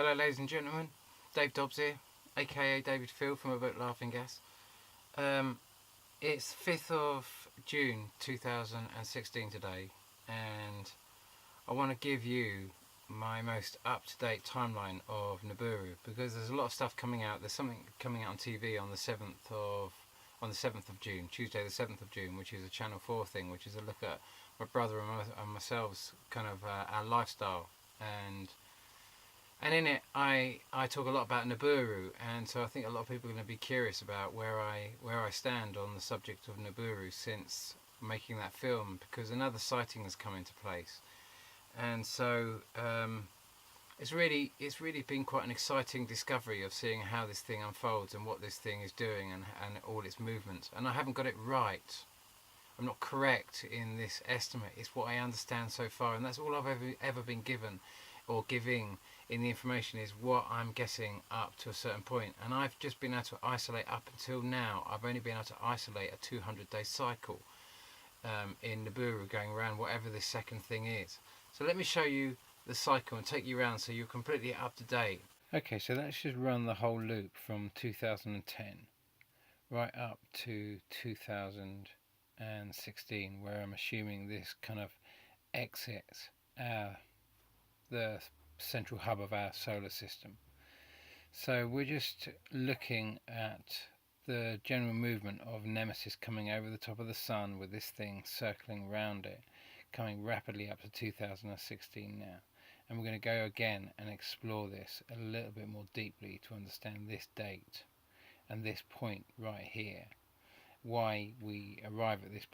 Hello ladies and gentlemen, Dave Dobbs here, aka David Phil from About Laughing Gas. It's 5th of June 2016 today, and I want to give you my most up-to-date timeline of Nibiru, because there's a lot of stuff coming out. There's something coming out on TV on the 7th of June, Tuesday the 7th of June, which is a Channel 4 thing, which is a look at my brother and myself's kind of our lifestyle, and in it I talk a lot about Nibiru, and so I think a lot of people are going to be curious about where I stand on the subject of Nibiru since making that film, because another sighting has come into place. And so it's really been quite an exciting discovery of seeing how this thing unfolds and what this thing is doing, and all its movements. And I haven't got it right. I'm not correct in this estimate. It's what I understand so far, and that's all I've ever been given or giving in the information, is what I'm guessing up to a certain point. And I've just been able to isolate up until now. I've only been able to isolate a 200-day cycle in Nibiru, going around whatever this second thing is. So let me show you the cycle and take you around so you're completely up to date. Okay, so let's just run the whole loop from 2010 right up to 2016, where I'm assuming this kind of exits the central hub of our solar system. So we're just looking at the general movement of Nemesis coming over the top of the sun, with this thing circling around it, coming rapidly up to 2016 now. And we're going to go again and explore this a little bit more deeply to understand this date and this point right here, why we arrive at this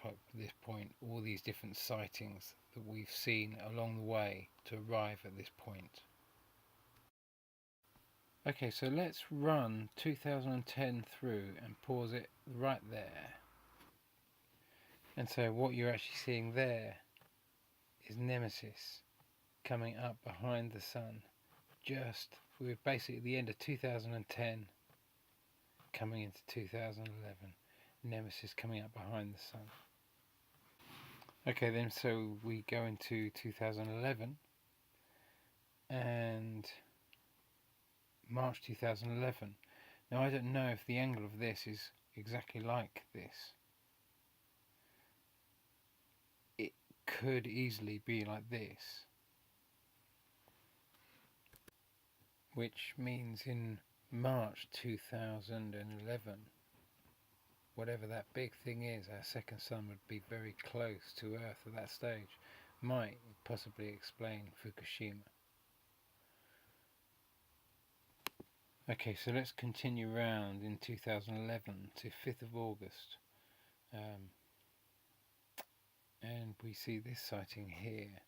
point, all these different sightings that we've seen along the way to arrive at this point. Okay, so let's run 2010 through and pause it right there. And so what you're actually seeing there is Nemesis coming up behind the sun. We're basically at the end of 2010, coming into 2011. Nemesis coming up behind the sun. Okay then, so we go into 2011, and March 2011. Now I don't know if the angle of this is exactly like this. It could easily be like this, which means in March 2011, whatever that big thing is, our second sun would be very close to Earth at that stage. Might possibly explain Fukushima. Okay, so let's continue round in 2011 to 5th of August. And we see this sighting here.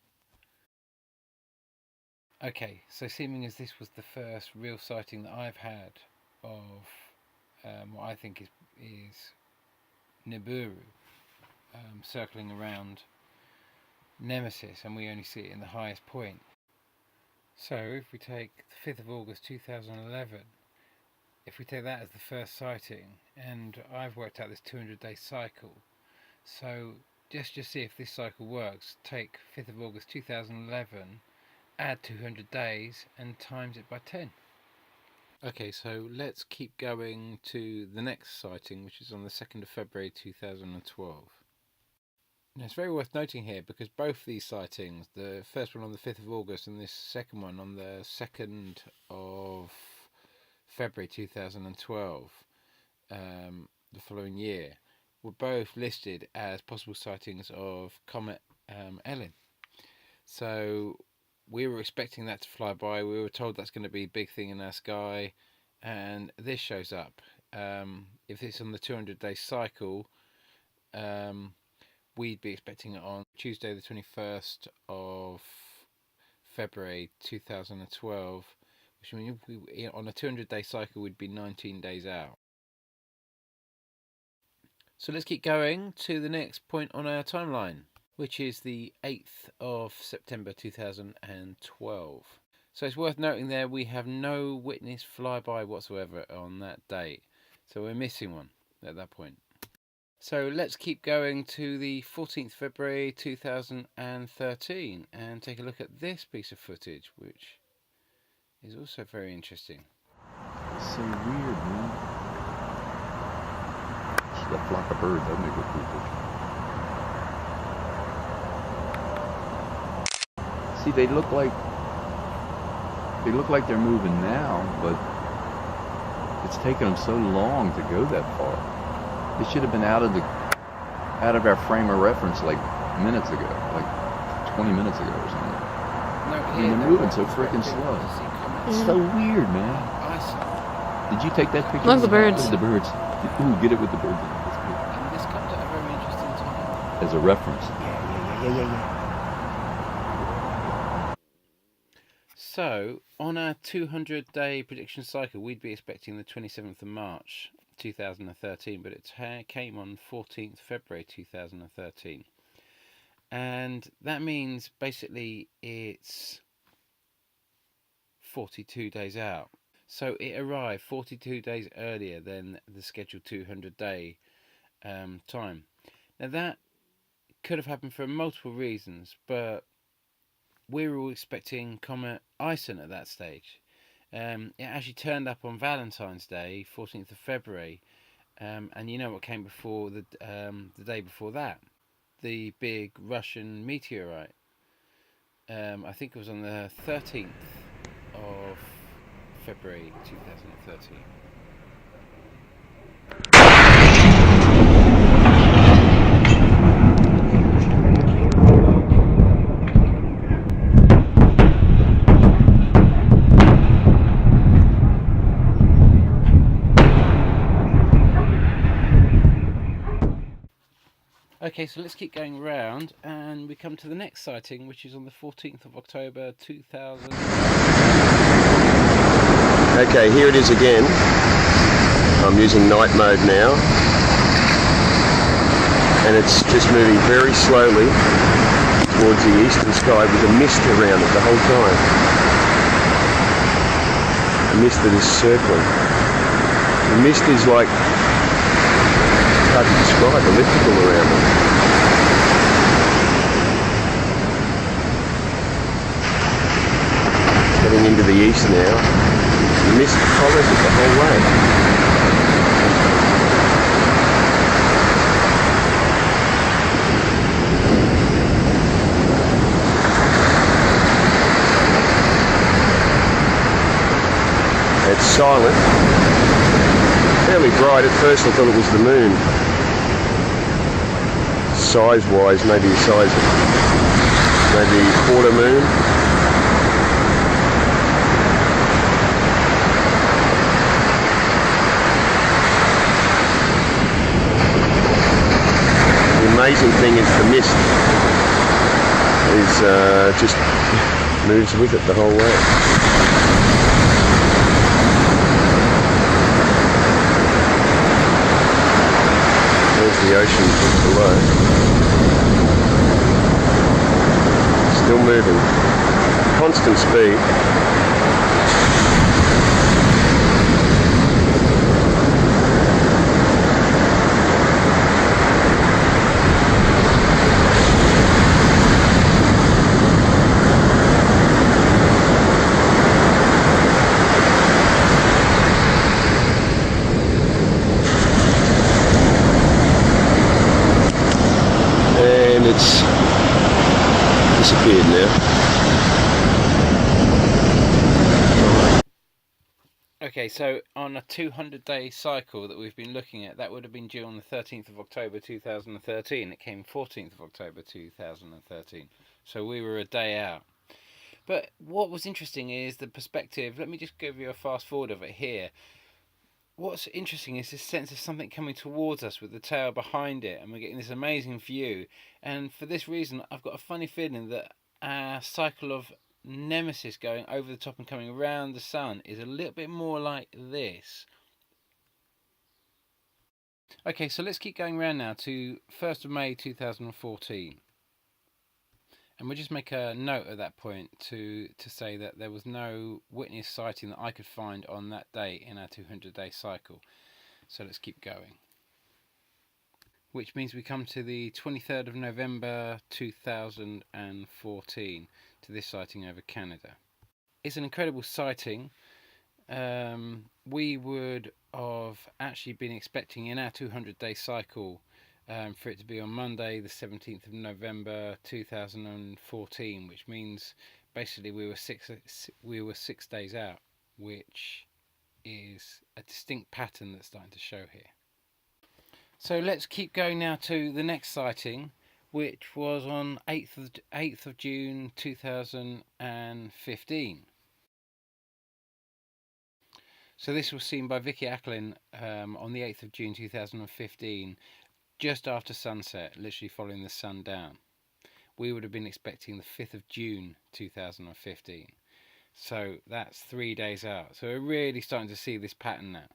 Okay, so seeming as this was the first real sighting that I've had of what I think is Nibiru circling around Nemesis, and we only see it in the highest point. So if we take the 5th of August 2011, if we take that as the first sighting, and I've worked out this 200-day cycle, so just see if this cycle works. Take 5th of August 2011, add 200 days and times it by 10. Okay, so let's keep going to the next sighting, which is on the 2nd of February 2012. Now, it's very worth noting here, because both these sightings, the first one on the 5th of August and this second one on the 2nd of February 2012, the following year, were both listed as possible sightings of Comet Ellen. So we were expecting that to fly by. We were told that's going to be a big thing in our sky, and this shows up. If it's on the 200-day cycle, we'd be expecting it on Tuesday the 21st of February 2012, which means on a 200-day cycle we'd be 19 days out. So let's keep going to the next point on our timeline, which is the 8th of September 2012. So it's worth noting there we have no witness flyby whatsoever on that date, so we're missing one at that point. So let's keep going to the 14th February 2013 and take a look at this piece of footage, which is also very interesting. It's so weird, man. Just a flock of birds. That'd make a cool picture. See, they look like they're moving now, but it's taken them so long to go that far. They should have been out of our frame of reference like minutes ago, like 20 minutes ago or something. No, I mean, they're moving so freaking slow. It's so weird, man. Did you take that picture? Look, the birds. The birds. Ooh, get it with the birds. That's good. And this comes at a very interesting time. As a reference. Yeah. So, on our 200-day prediction cycle, we'd be expecting the 27th of March 2013, but it came on 14th February 2013. And that means basically it's 42 days out. So it arrived 42 days earlier than the scheduled 200-day time. Now that could have happened for multiple reasons, but we were all expecting Comet Ison at that stage. It actually turned up on Valentine's Day, 14th of February, and you know what came before the day before that? The big Russian meteorite. I think it was on the 13th of February 2013. Okay, so let's keep going around, and we come to the next sighting, which is on the 14th of October 2000. Okay, here it is again. I'm using night mode now, and it's just moving very slowly towards the eastern sky with a mist around it the whole time. A mist that is circling. The mist is like, hard to describe, elliptical around it. Getting into the east now. The mist follows it the whole way. It's silent. Fairly bright. At first I thought it was the moon. Size-wise, maybe the size of maybe quarter moon. The amazing thing is the mist is just moves with it the whole way. There's the ocean below. Still moving. Constant speed. And it's disappeared now. Okay, so on a 200-day cycle that we've been looking at, that would have been due on the 13th of October 2013. It came 14th of October 2013. So we were a day out. But what was interesting is the perspective. Let me just give you a fast forward of it here. What's interesting is this sense of something coming towards us with the tail behind it, and we're getting this amazing view. And for this reason, I've got a funny feeling that our cycle of Nemesis going over the top and coming around the sun is a little bit more like this. Okay, so let's keep going around now to 1st of May 2014. And we'll just make a note at that point to say that there was no witness sighting that I could find on that day in our 200-day cycle. So let's keep going. Which means we come to the 23rd of November 2014 to this sighting over Canada. it's an incredible sighting. We would have actually been expecting in our 200-day cycle for it to be on Monday the 17th of November 2014, which means basically we were 6 days out, which is a distinct pattern that's starting to show here. So let's keep going now to the next sighting, which was on 8th of June 2015. So this was seen by Vicky Acklin on the 8th of June 2015, just after sunset, literally following the sun down. We would have been expecting the 5th of June 2015. So that's 3 days out. So we're really starting to see this pattern now.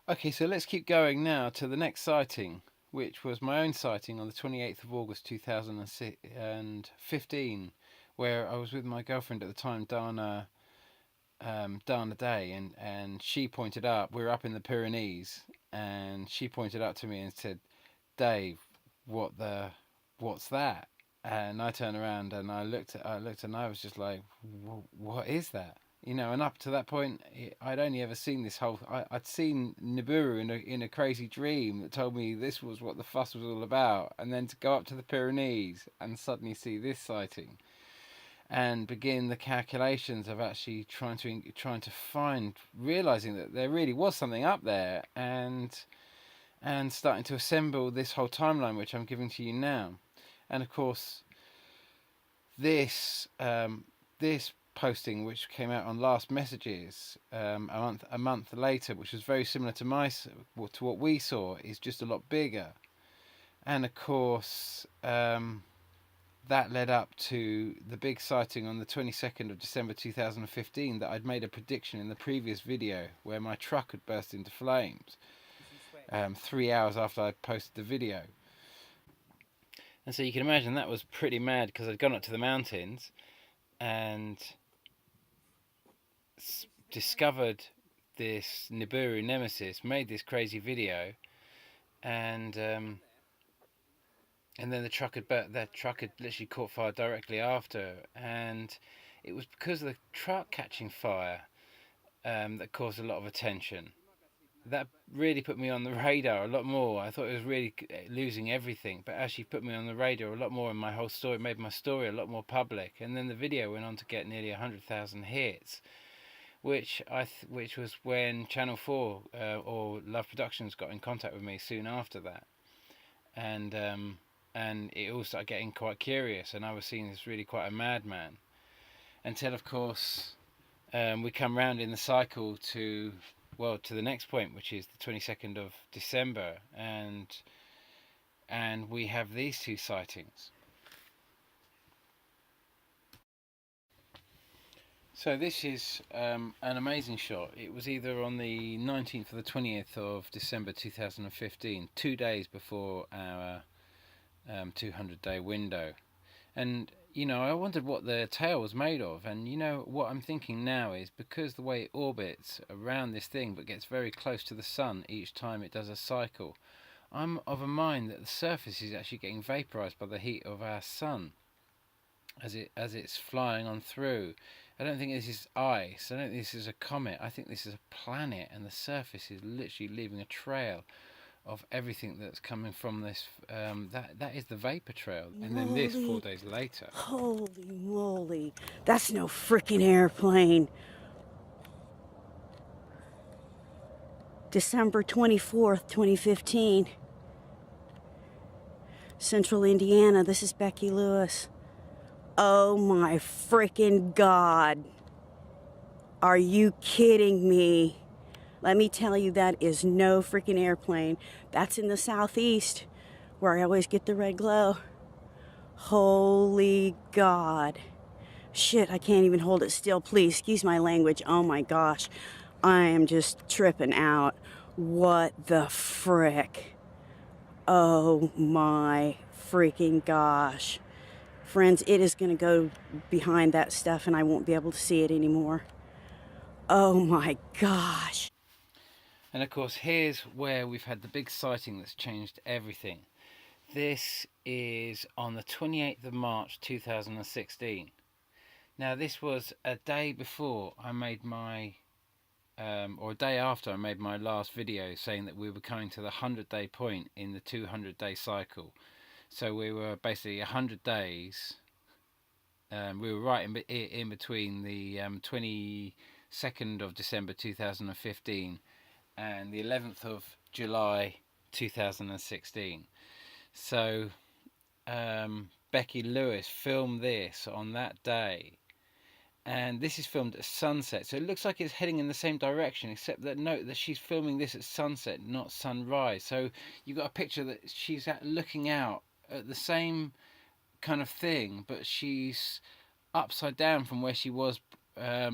Okay, so let's keep going now to the next sighting, which was my own sighting on the 28th of August 2015, where I was with my girlfriend at the time, Dana Day, and she pointed up, we were up in the Pyrenees, and she pointed up to me and said, "Dave, what's that?" And I turned around and I looked and I was just like, "What is that?" You know, and up to that point, I'd only ever seen this I'd seen Nibiru in a crazy dream that told me this was what the fuss was all about, and then to go up to the Pyrenees and suddenly see this sighting, and begin the calculations of actually trying to find, realizing that there really was something up there, and starting to assemble this whole timeline, which I'm giving to you now. And of course, this posting, which came out on Last Messages a month later, which was very similar to what we saw, is just a lot bigger. And of course, that led up to the big sighting on the 22nd of December 2015 that I'd made a prediction in the previous video, where my truck had burst into flames 3 hours after I posted the video. And so you can imagine that was pretty mad, because I'd gone up to the mountains and discovered this Nibiru nemesis, made this crazy video, and then the truck had literally caught fire directly after, and it was because of the truck catching fire that caused a lot of attention. That really put me on the radar a lot more. I thought it was really losing everything, but actually put me on the radar a lot more, and my whole story made my story a lot more public. And then the video went on to get nearly 100,000 hits, which was when Channel 4 or Love Productions got in contact with me soon after that, and it all started getting quite curious, and I was seen as really quite a madman, until of course we come round in the cycle to the next point, which is the 22nd of December, and we have these two sightings. So this is an amazing shot. It was either on the 19th or the 20th of December 2015, 2 days before our 200-day window. And you know, I wondered what the tail was made of, and you know what I'm thinking now is, because the way it orbits around this thing but gets very close to the sun each time it does a cycle, I'm of a mind that the surface is actually getting vaporized by the heat of our sun as it's flying on through. I don't think this is ice, I don't think this is a comet, I think this is a planet, and the surface is literally leaving a trail of everything that's coming from this. That is the vapor trail. And then this 4 days later. Holy moly, that's no freaking airplane. December 24th, 2015. Central Indiana, this is Becky Lewis. Oh my freaking God. Are you kidding me? Let me tell you, that is no freaking airplane. That's in the southeast, where I always get the red glow. Holy God. Shit, I can't even hold it still. Please, excuse my language. Oh my gosh. I am just tripping out. What the frick? Oh my freaking gosh. Friends, it is going to go behind that stuff and I won't be able to see it anymore. Oh my gosh. And of course, here's where we've had the big sighting that's changed everything. This is on the 28th of March 2016. Now this was a day before I made my or a day after I made my last video saying that we were coming to the 100-day point in the 200-day cycle. So we were basically 100 days. We were right in between the 22nd of December 2015 and the 11th of July 2016. So Becky Lewis filmed this on that day, and this is filmed at sunset, so it looks like it's heading in the same direction, except that note that she's filming this at sunset, not sunrise. So you've got a picture that she's looking out at the same kind of thing, but she's upside down from where she was at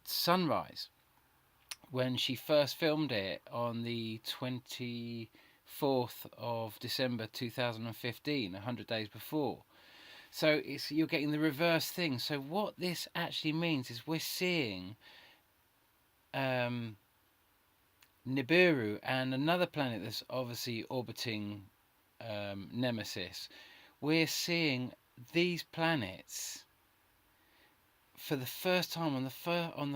sunrise when she first filmed it on the 24th of December 2015, 100 days before. So you're getting the reverse thing. So what this actually means is we're seeing Nibiru and another planet that's obviously orbiting Nemesis. We're seeing these planets for the first time on the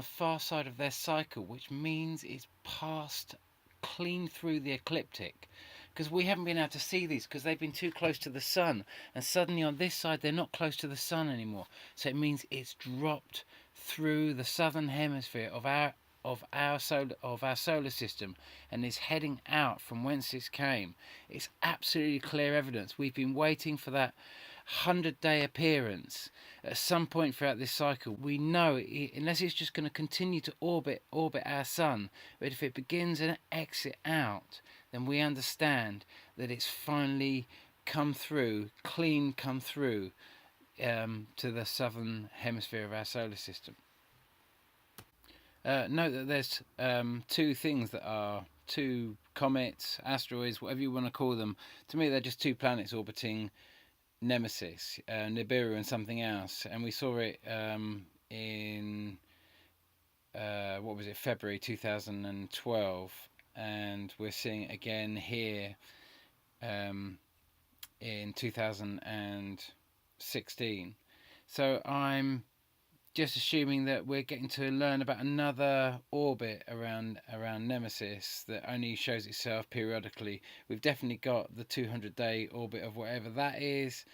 far side of their cycle, which means it's passed clean through the ecliptic, because we haven't been able to see these because they've been too close to the sun, and suddenly on this side they're not close to the sun anymore. So it means it's dropped through the southern hemisphere of our solar system and is heading out from whence it came. It's absolutely clear evidence. We've been waiting for that 100-day appearance at some point throughout this cycle. We know unless it's just going to continue to orbit our sun, but if it begins an exit out, then we understand that it's finally come through to the southern hemisphere of our solar system. Note that there's two things that are two comets, asteroids, whatever you want to call them. To me, they're just two planets orbiting Nemesis, Nibiru and something else. And we saw it in February 2012, and we're seeing it again here in 2016. So I'm just assuming that we're getting to learn about another orbit around Nemesis that only shows itself periodically. We've definitely got the 200-day orbit of whatever that is,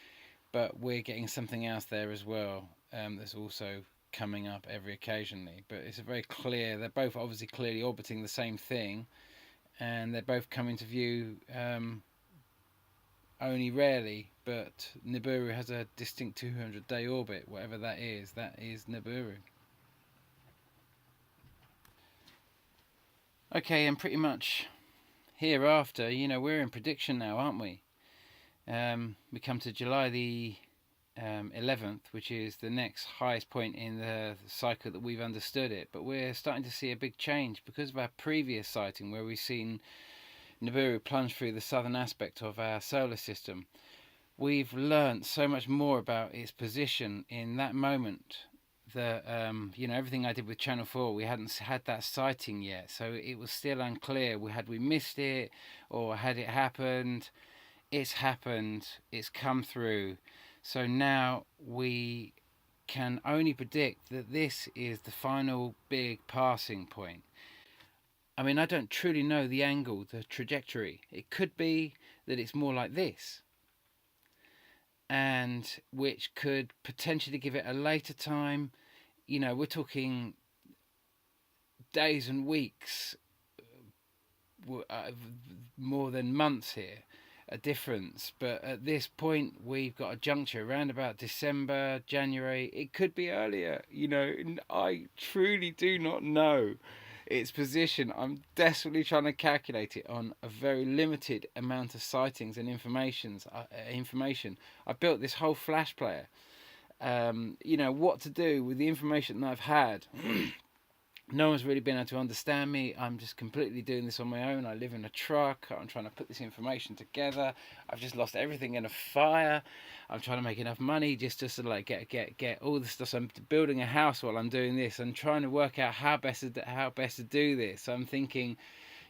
but we're getting something else there as well that's also coming up every occasionally. But it's a very clear, they're both obviously clearly orbiting the same thing, and they're both coming to view only rarely, but Nibiru has a distinct 200-day orbit, whatever that is Nibiru. Okay, and pretty much hereafter, we're in prediction now, aren't we? We come to July the 11th, which is the next highest point in the cycle that we've understood it, but we're starting to see a big change because of our previous sighting where we've seen Nibiru plunge through the southern aspect of our solar system. We've learnt so much more about its position in that moment that everything I did with Channel 4, we hadn't had that sighting yet, so it was still unclear. Had we missed it, or had it happened? It's happened, it's come through. So now we can only predict that this is the final big passing point. I mean, I don't truly know the angle, the trajectory. It could be that it's more like this, and which could potentially give it a later time. We're talking days and weeks, more than months here, a difference. But at this point, we've got a juncture around about December, January. It could be earlier. I truly do not know its position. I'm desperately trying to calculate it on a very limited amount of sightings and information. I built this whole flash player. What to do with the information that I've had. No one's really been able to understand me. I'm just completely doing this on my own. I live in a truck. I'm trying to put this information together. I've just lost everything in a fire. I'm trying to make enough money just to sort of like get all the stuff. So I'm building a house while I'm doing this. I'm trying to work out how best to do this. So I'm thinking,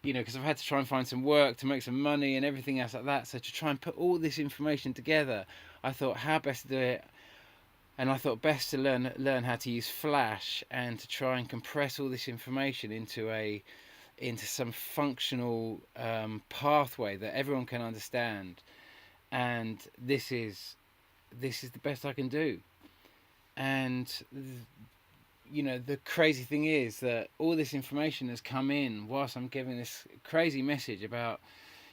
you know, because I've had to try and find some work to make some money and everything else like that. So to try and put all this information together, I thought how best to do it. And I thought best to learn how to use Flash and to try and compress all this information into some functional pathway that everyone can understand. And this is the best I can do. And you know, the crazy thing is that all this information has come in whilst I'm giving this crazy message about,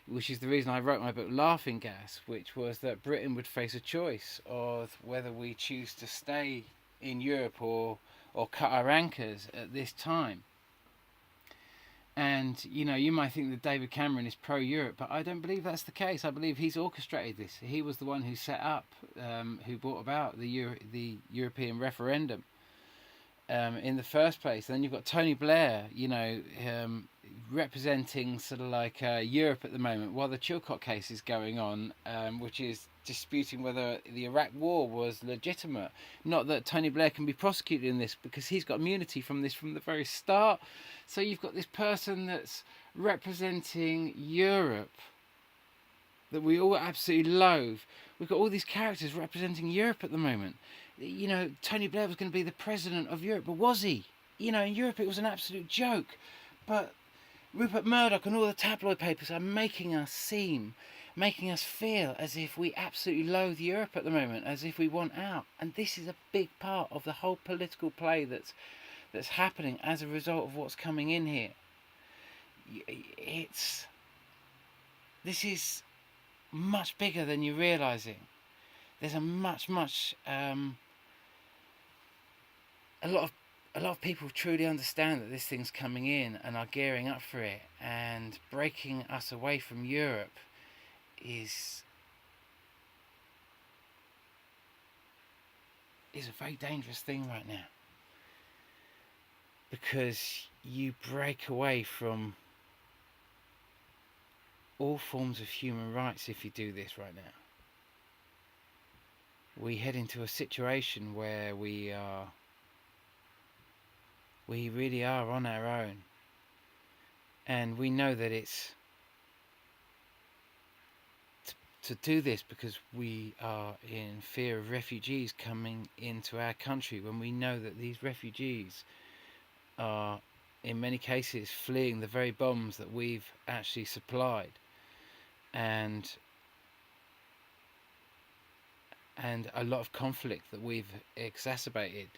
which is the reason I wrote my book Laughing Gas, which was that Britain would face a choice of whether we choose to stay in Europe or cut our anchors at this time. And, you know, you might think that David Cameron is pro-Europe, but I don't believe that's the case. I believe he's orchestrated this. He was the one who set up, who brought about the European referendum in the first place. Then you've got Tony Blair, you know, representing sort of like Europe at the moment, while the Chilcot case is going on, which is disputing whether the Iraq war was legitimate. Not that Tony Blair can be prosecuted in this, because he's got immunity from this from the very start. So you've got this person that's representing Europe that we all absolutely loathe. We've got all these characters representing Europe at the moment. You know, Tony Blair was going to be the president of Europe, but was he? You know, in Europe it was an absolute joke. But Rupert Murdoch and all the tabloid papers are making us feel as if we absolutely loathe Europe at the moment, as if we want out. And this is a big part of the whole political play that's happening as a result of what's coming in here. This is much bigger than you're realising. There's a lot of people truly understand that this thing's coming in and are gearing up for it, and breaking us away from Europe is a very dangerous thing right now, because you break away from all forms of human rights if you do this right now. We head into a situation where we really are on our own, and we know that it's to do this because we are in fear of refugees coming into our country, when we know that these refugees are in many cases fleeing the very bombs that we've actually supplied, and a lot of conflict that we've exacerbated.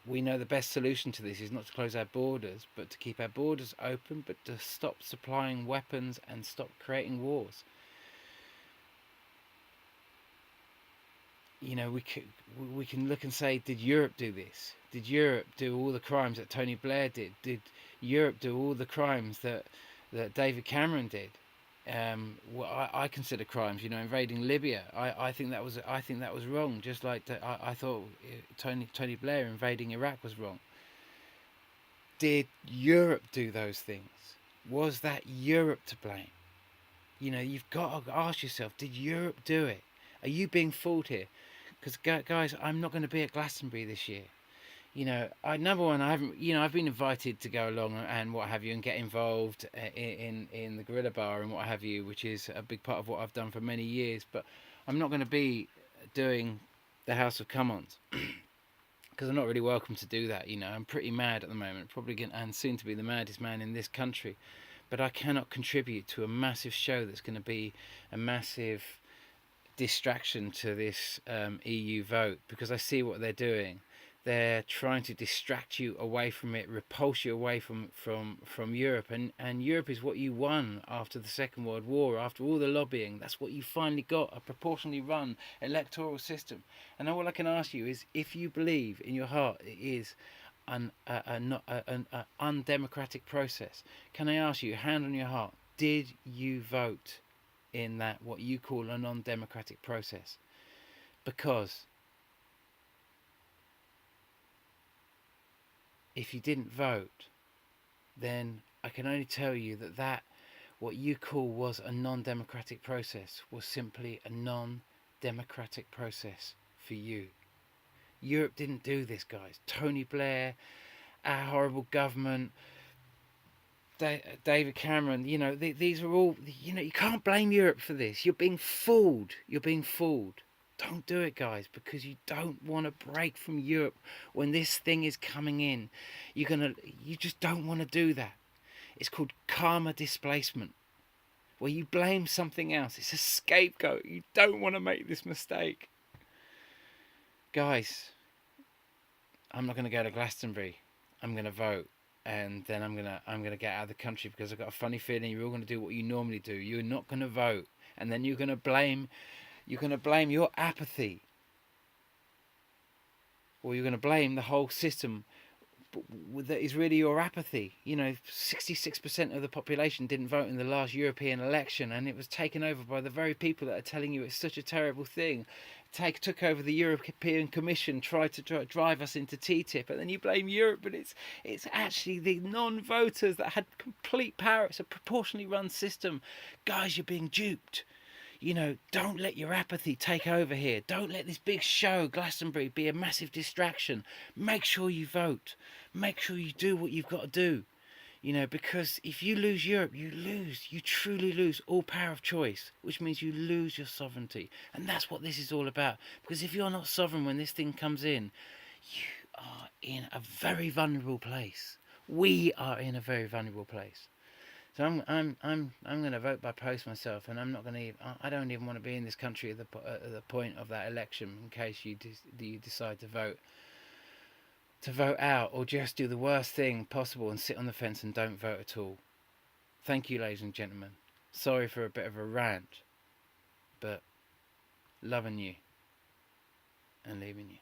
We know the best solution to this is not to close our borders, but to keep our borders open, but to stop supplying weapons and stop creating wars. You know, we can look and say, did Europe do this? Did Europe do all the crimes that Tony Blair did? Did Europe do all the crimes that David Cameron did? What I consider crimes, you know, invading Libya. I think that was wrong. Just like I thought Tony Blair invading Iraq was wrong. Did Europe do those things? Was that Europe to blame? You know, you've got to ask yourself: did Europe do it? Are you being fooled here? Because guys, I'm not going to be at Glastonbury this year. You know, number one, I haven't. You know, I've been invited to go along and what have you, and get involved in the Gorilla Bar and what have you, which is a big part of what I've done for many years. But I'm not going to be doing the House of Commons because I'm not really welcome to do that. You know, I'm pretty mad at the moment, and soon to be the maddest man in this country. But I cannot contribute to a massive show that's going to be a massive distraction to this EU vote, because I see what they're doing. They're trying to distract you away from it, repulse you away from Europe. And Europe is what you won after the Second World War, after all the lobbying. That's what you finally got, a proportionally run electoral system. And all I can ask you is, if you believe in your heart it is an undemocratic process, can I ask you, hand on your heart, did you vote in that, what you call a non-democratic process? Because if you didn't vote, then I can only tell you that what you call was a non-democratic process was simply a non-democratic process for you. Europe didn't do this, guys. Tony Blair, our horrible government, David Cameron, you know, these are all, you know, you can't blame Europe for this. You're being fooled. You're being fooled. Don't do it, guys, because you don't want to break from Europe when this thing is coming in. You just don't want to do that. It's called karma displacement, where you blame something else. It's a scapegoat. You don't want to make this mistake. Guys, I'm not going to go to Glastonbury. I'm going to vote. And then I'm gonna get out of the country because I've got a funny feeling you're all gonna do what you normally do. You're not gonna vote, and then you're gonna blame your apathy, or you're gonna blame the whole system that is really your apathy. You know, 66% of the population didn't vote in the last European election, and it was taken over by the very people that are telling you it's such a terrible thing. Took over the European Commission, tried to drive us into TTIP, and then you blame Europe, but it's actually the non-voters that had complete power. It's a proportionally run system. Guys, you're being duped. You know, don't let your apathy take over here. Don't let this big show, Glastonbury, be a massive distraction. Make sure you vote. Make sure you do what you've got to do. You know, because if you lose Europe, you lose. You truly lose all power of choice, which means you lose your sovereignty. And that's what this is all about. Because if you're not sovereign when this thing comes in, you are in a very vulnerable place. We are in a very vulnerable place. So I'm going to vote by post myself, and I'm not going to. I don't even want to be in this country at the point of that election, in case you decide to vote out, or just do the worst thing possible and sit on the fence and don't vote at all. Thank you, ladies and gentlemen. Sorry for a bit of a rant, but loving you and leaving you.